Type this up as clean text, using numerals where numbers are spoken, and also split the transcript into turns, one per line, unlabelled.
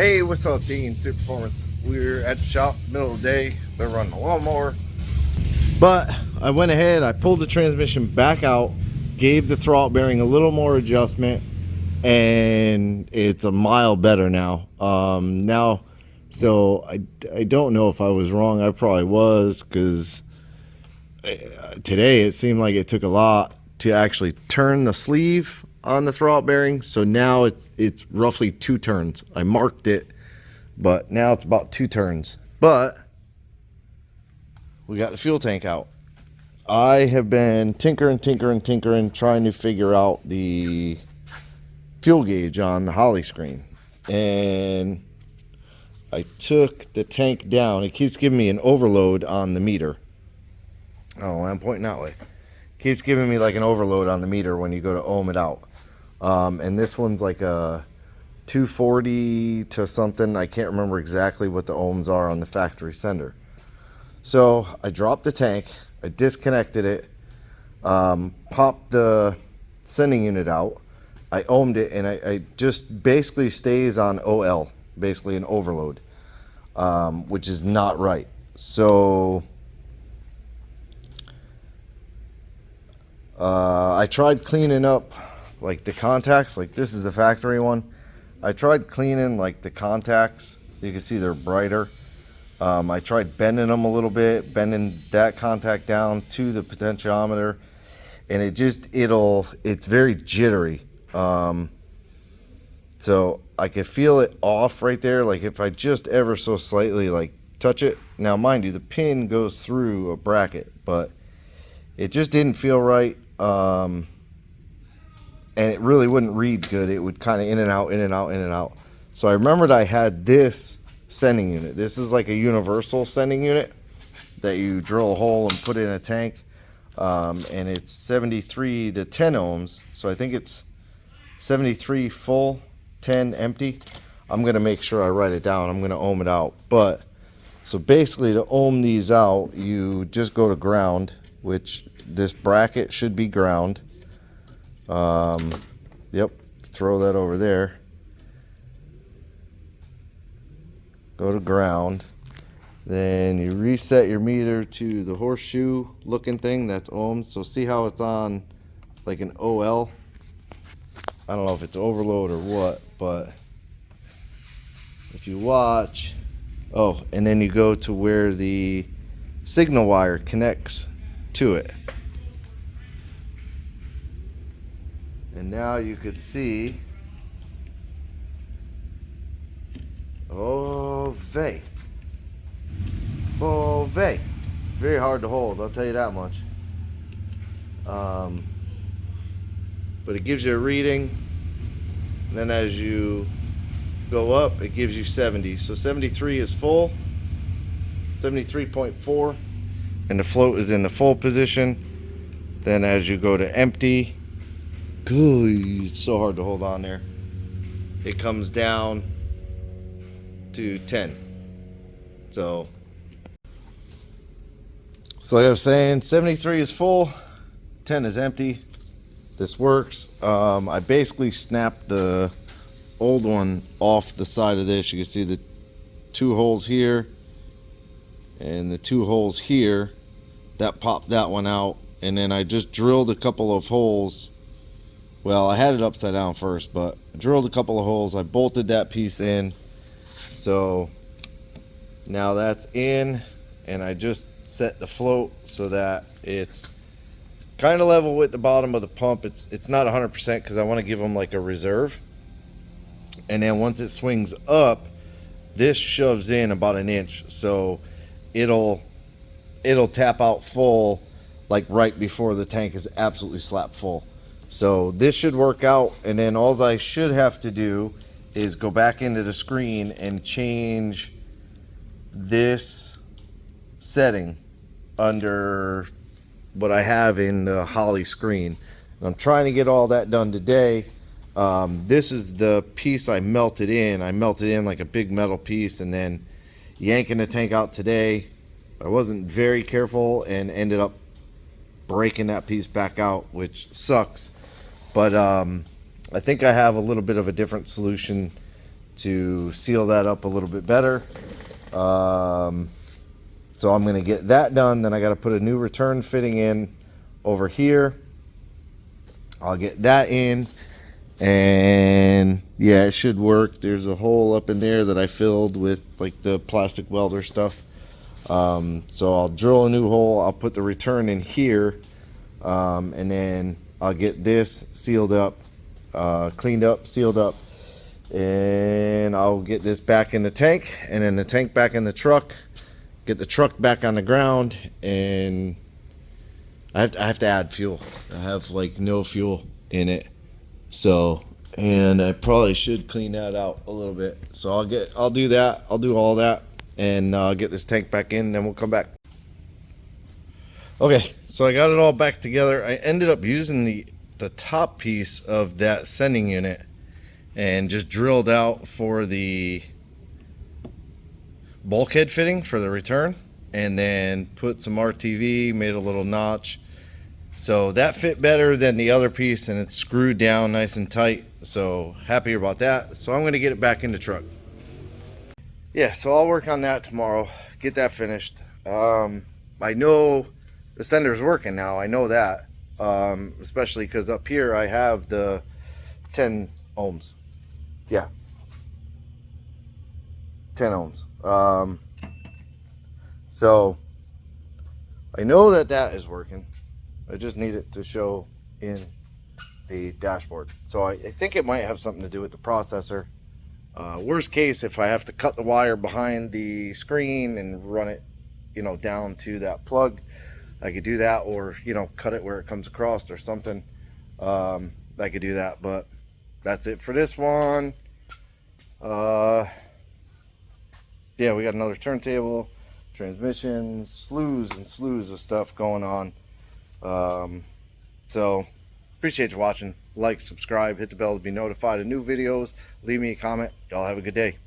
Hey, what's up, Dean Super Performance? We're at the shop, middle of the day. They're running a lawnmower. But I went ahead, I pulled the transmission back out, gave the throttle bearing a little more adjustment, and it's a mile better now. So I don't know if I was wrong. I probably was, because today it seemed like it took a lot to actually turn the sleeve on the throttle bearing. So now it's roughly 2 turns. I marked it, but now it's about 2 turns. But we got the fuel tank out. I have been tinkering, trying to figure out the fuel gauge on the Holley screen. And I took the tank down. It keeps giving me an overload on the meter. Oh, I'm pointing that way. It keeps giving me like an overload on the meter when you go to ohm it out. And this one's like a 240 to something. I can't remember exactly what the ohms are on the factory sender. So I dropped the tank, I disconnected it, popped the sending unit out, I ohmed it, and I just basically stays on OL, basically an overload, which is not right. So I tried cleaning up like the contacts, like this is the factory one. I tried cleaning like the contacts. You can see they're brighter. I tried bending them a little bit, bending that contact down to the potentiometer, and it's very jittery. So I could feel it off right there, like if I just ever so slightly like touch it. Now mind you, the pin goes through a bracket, but it just didn't feel right. And it really wouldn't read good. It would kind of in and out. So I remembered I had this sending unit. This is like a universal sending unit that you drill a hole and put in a tank. And it's 73 to 10 ohms. So I think it's 73 full, 10 empty. I'm going to make sure I write it down. I'm going to ohm it out. But so basically to ohm these out, you just go to ground, which this bracket should be ground. Yep, throw that over there. Go to ground. Then you reset your meter to the horseshoe looking thing, that's ohms. So see how it's on like an OL? I don't know if it's overload or what, but if you watch, oh, and then you go to where the signal wire connects to it. And now you could see, oh vey. It's very hard to hold, I'll tell you that much. But it gives you a reading, and then as you go up, it gives you 70. So 73 is full, 73.4, and the float is in the full position. Then as you go to empty, it's so hard to hold on there. It comes down to 10. So like I was saying, 73 is full, 10 is empty. This works. I basically snapped the old one off the side of this. You can see the 2 holes here and the 2 holes here. That popped that one out, and then I just drilled a couple of holes. Well, I had it upside down first, but I drilled a couple of holes. I bolted that piece in. So now that's in, and I just set the float so that it's kind of level with the bottom of the pump. It's not 100% because I want to give them like a reserve. And then once it swings up, this shoves in about 1 inch. So it'll tap out full like right before the tank is absolutely slap full. So this should work out, and then all I should have to do is go back into the screen and change this setting under what I have in the Holley screen. And I'm trying to get all that done today. This is the piece I melted in. I melted in like a big metal piece, and then yanking the tank out today, I wasn't very careful and ended up breaking that piece back out, which sucks. But I think I have a little bit of a different solution to seal that up a little bit better. So I'm going to get that done. Then I got to put a new return fitting in over here. I'll get that in, and yeah, it should work. There's a hole up in there that I filled with like the plastic welder stuff. So I'll drill a new hole. I'll put the return in here, and then I'll get this sealed up, cleaned up, sealed up, and I'll get this back in the tank, and then the tank back in the truck. Get the truck back on the ground, and I have to add fuel. I have like no fuel in it, so, and I probably should clean that out a little bit. So I'll do that. I'll do all that, and get this tank back in, and then we'll come back. Okay, so I got it all back together. I ended up using the top piece of that sending unit and just drilled out for the bulkhead fitting for the return, and then put some RTV, made a little notch, so that fit better than the other piece, and it's screwed down nice and tight, so happy about that. So I'm going to get it back in the truck. Yeah, so I'll work on that tomorrow, get that finished. I know the sender's working now, I know that, especially because up here I have the 10 ohms. Yeah, 10 ohms. So I know that is working. I just need it to show in the dashboard. So I think it might have something to do with the processor. Worst case, if I have to cut the wire behind the screen and run it, down to that plug, I could do that, or, cut it where it comes across or something. I could do that, but that's it for this one. Yeah, we got another turntable, transmissions, slews and slews of stuff going on. So appreciate you watching. Like, subscribe, hit the bell to be notified of new videos. Leave me a comment. Y'all have a good day.